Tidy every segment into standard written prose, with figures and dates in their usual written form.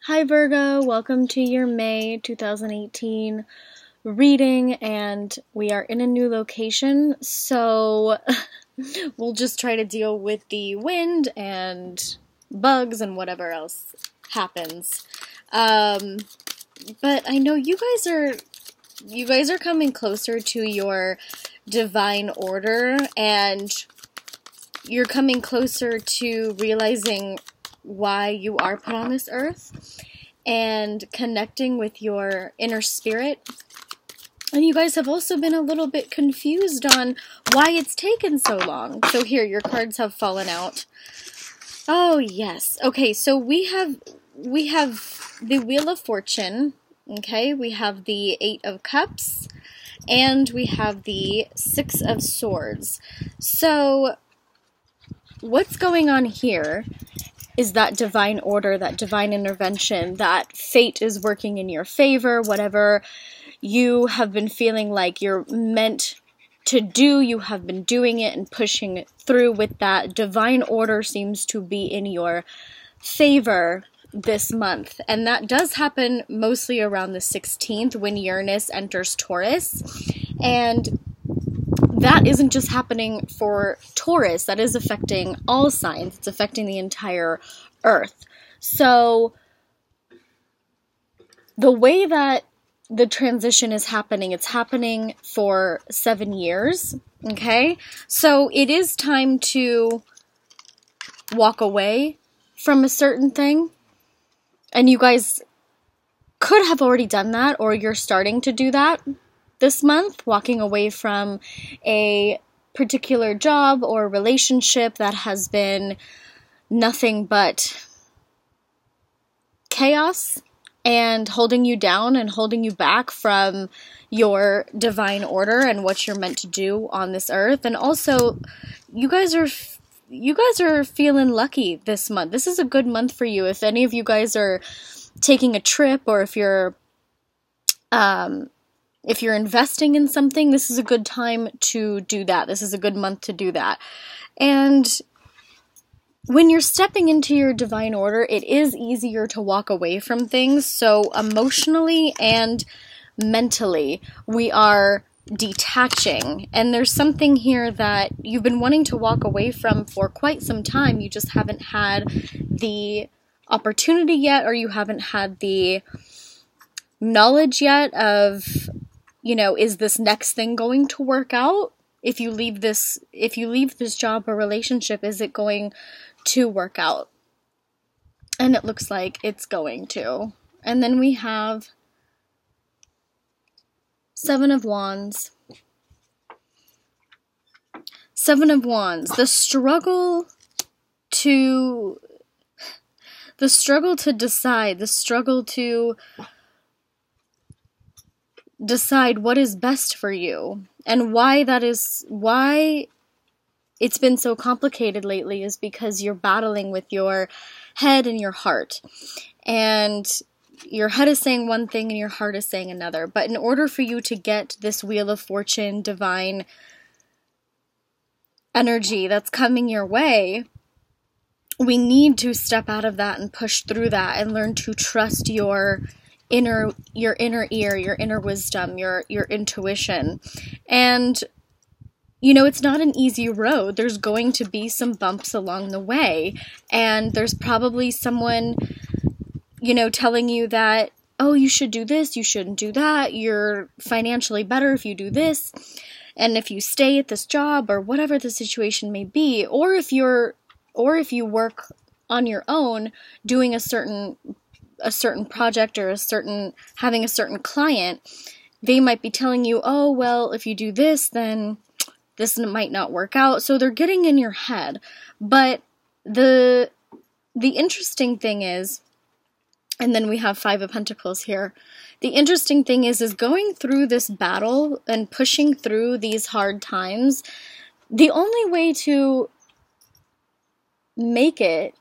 Hi Virgo, welcome to your May 2018 reading, and we are in a new location, so we'll just try to deal with the wind and bugs and whatever else happens. But I know you guys are coming closer to your divine order, and you're coming closer to realizing why you are put on this earth and connecting with your inner spirit. And you guys have also been a little bit confused on why it's taken so long. So here, your cards have fallen out. Oh, yes. Okay, so we have the Wheel of Fortune, okay? We have the Eight of Cups, and we have the Six of Swords. So what's going on here is that divine order, that divine intervention, that fate is working in your favor, whatever you have been feeling like you're meant to do, you have been doing it and pushing it through with that. Divine order seems to be in your favor this month. And that does happen mostly around the 16th when Uranus enters Taurus. And that isn't just happening for Taurus, that is affecting all signs. It's affecting the entire Earth. So the way that the transition is happening, it's happening for 7 years, okay? So it is time to walk away from a certain thing. And you guys could have already done that, or you're starting to do that this month, walking away from a particular job or relationship that has been nothing but chaos and holding you down and holding you back from your divine order and what you're meant to do on this earth. And also, you guys are feeling lucky this month. This is a good month for you. If any of you guys are taking a trip, or if you're investing in something, this is a good time to do that. This is a good month to do that. And when you're stepping into your divine order, it is easier to walk away from things. So emotionally and mentally, we are detaching. And there's something here that you've been wanting to walk away from for quite some time. You just haven't had the opportunity yet, or you haven't had the knowledge yet of, is this next thing going to work out? If you leave this job or relationship, is it going to work out? And it looks like it's going to. And then we have Seven of Wands. Seven of Wands. The struggle to decide, the struggle to decide what is best for you, and why it's been so complicated lately is because you're battling with your head and your heart, and your head is saying one thing and your heart is saying another. But in order for you to get this Wheel of Fortune, divine energy that's coming your way, we need to step out of that and push through that and learn to trust your inner ear, your inner wisdom, your intuition. And it's not an easy road. There's going to be some bumps along the way, and there's probably someone telling you that, oh, you should do this, you shouldn't do that, you're financially better if you do this, and if you stay at this job, or whatever the situation may be, or if you work on your own doing a certain project, or having a certain client, they might be telling you, oh, well, if you do this, then this might not work out. So they're getting in your head. But the interesting thing is, and then we have Five of Pentacles here. The interesting thing is going through this battle and pushing through these hard times, the only way to make it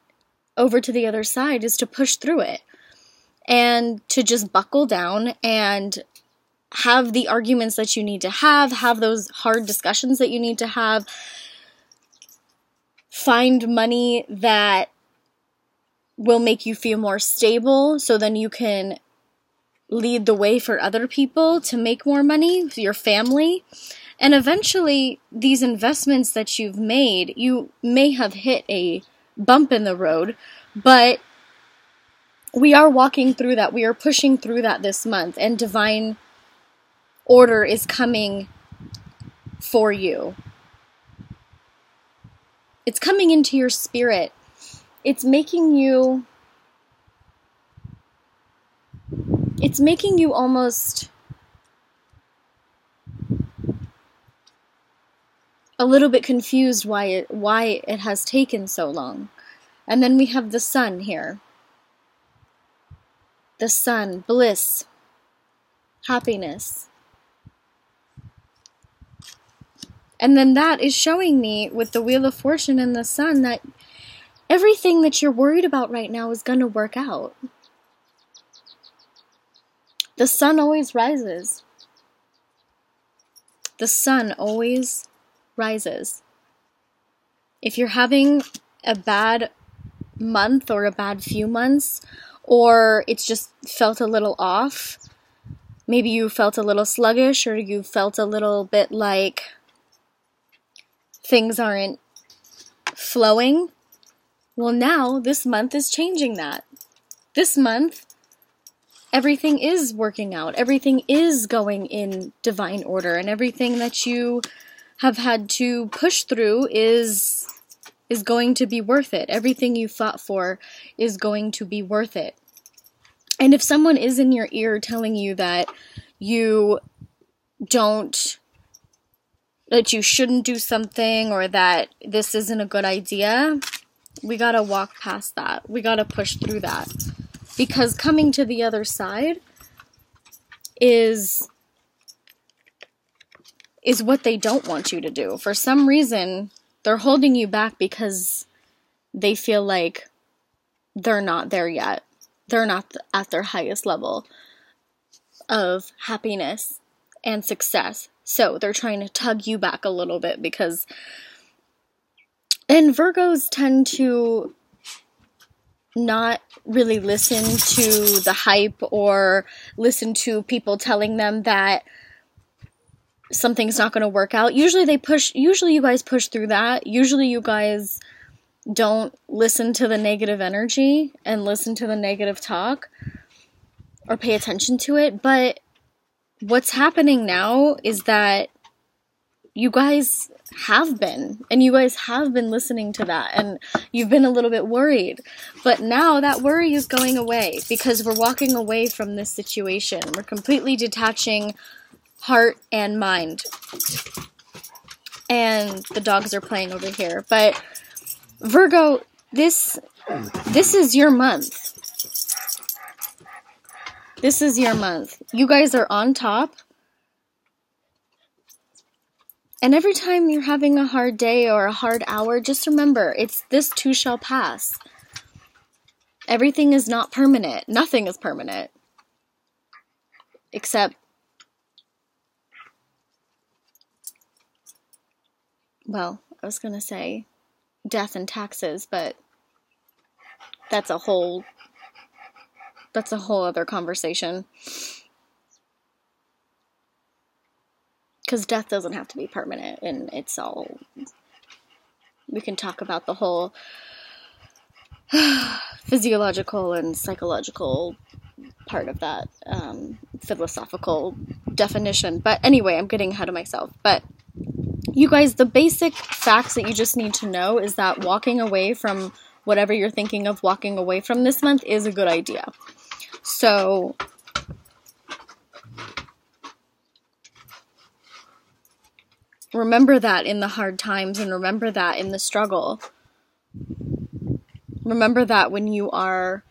over to the other side is to push through it. And to just buckle down and have the arguments that you need to have those hard discussions that you need to have, find money that will make you feel more stable, so then you can lead the way for other people to make more money, your family. And eventually, these investments that you've made, you may have hit a bump in the road, but we are walking through that. We are pushing through that this month, and divine order is coming for you. It's coming into your spirit. It's making you almost a little bit confused why it has taken so long. And then we have the sun here. The sun, bliss, happiness. And then that is showing me with the Wheel of Fortune and the sun that everything that you're worried about right now is going to work out. The sun always rises. The sun always rises. If you're having a bad month or a bad few months, or it's just felt a little off, maybe you felt a little sluggish, or you felt a little bit like things aren't flowing, well, now this month is changing that. This month, everything is working out. Everything is going in divine order, and everything that you have had to push through is going to be worth it. Everything you fought for is going to be worth it. And if someone is in your ear telling you that you shouldn't do something, or that this isn't a good idea, we gotta walk past that. We gotta push through that. Because coming to the other side is what they don't want you to do. For some reason, they're holding you back because they feel like they're not there yet. They're not at their highest level of happiness and success. So they're trying to tug you back a little bit because... And Virgos tend to not really listen to the hype or listen to people telling them that something's not going to work out. Usually you guys push through that. Usually you guys don't listen to the negative energy and listen to the negative talk or pay attention to it. But what's happening now is that you guys have been listening to that, and you've been a little bit worried. But now that worry is going away because we're walking away from this situation. We're completely detaching heart and mind. And the dogs are playing over here. But Virgo, this is your month. This is your month. You guys are on top. And every time you're having a hard day or a hard hour, just remember, this too shall pass. Everything is not permanent. Nothing is permanent. Except, well, I was going to say death and taxes, but that's a whole other conversation. Because death doesn't have to be permanent, and it's all... We can talk about the whole physiological and psychological part of that philosophical definition. But anyway, I'm getting ahead of myself. But you guys, the basic facts that you just need to know is that walking away from whatever you're thinking of walking away from this month is a good idea. So... remember that in the hard times, and remember that in the struggle. Remember that when you are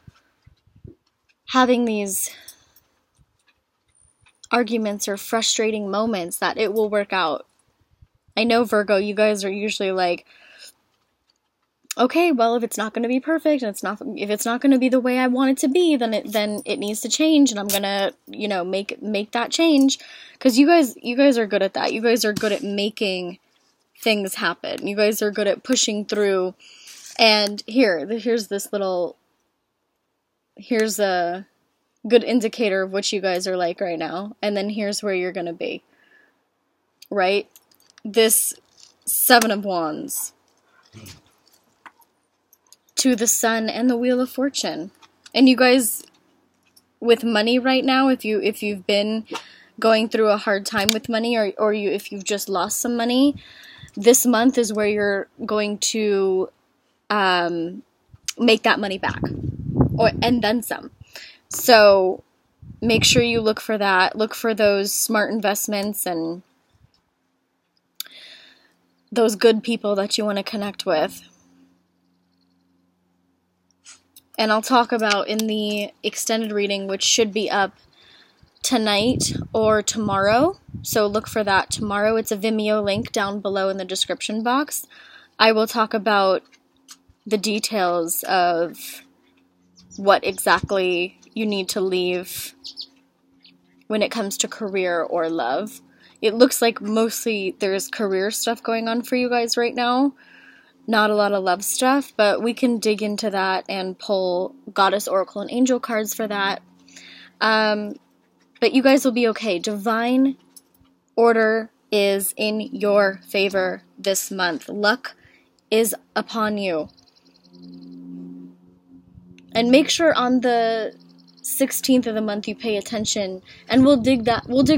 having these arguments or frustrating moments, that it will work out. I know, Virgo, you guys are usually like, okay, well, if it's not going to be perfect, and if it's not going to be the way I want it to be, then it needs to change, and I'm going to, make that change. Because you guys are good at that. You guys are good at making things happen. You guys are good at pushing through. And here's this little here's a good indicator of what you guys are like right now, and then here's where you're gonna be, right? This Seven of Wands to the Sun and the Wheel of Fortune. And you guys, with money right now, if you've been going through a hard time with money, or if you've just lost some money, this month is where you're going to make that money back, and then some. So make sure you look for that. Look for those smart investments and those good people that you want to connect with. And I'll talk about in the extended reading, which should be up tonight or tomorrow. So look for that tomorrow. It's a Vimeo link down below in the description box. I will talk about the details of what exactly you need to leave when it comes to career or love. It looks like mostly there's career stuff going on for you guys right now. Not a lot of love stuff, but we can dig into that and pull Goddess, Oracle, and Angel cards for that. But you guys will be okay. Divine order is in your favor this month. Luck is upon you. And make sure on the 16th of the month you pay attention, and we'll dig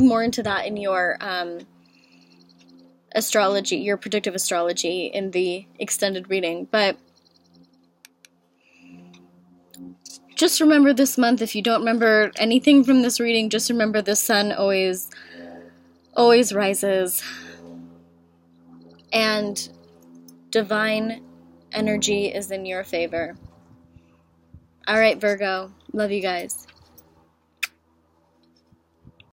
more into that in your astrology, your predictive astrology in the extended reading. But just remember this month, if you don't remember anything from this reading, just remember the sun always rises, and divine energy is in your favor. All right, Virgo. Love you guys.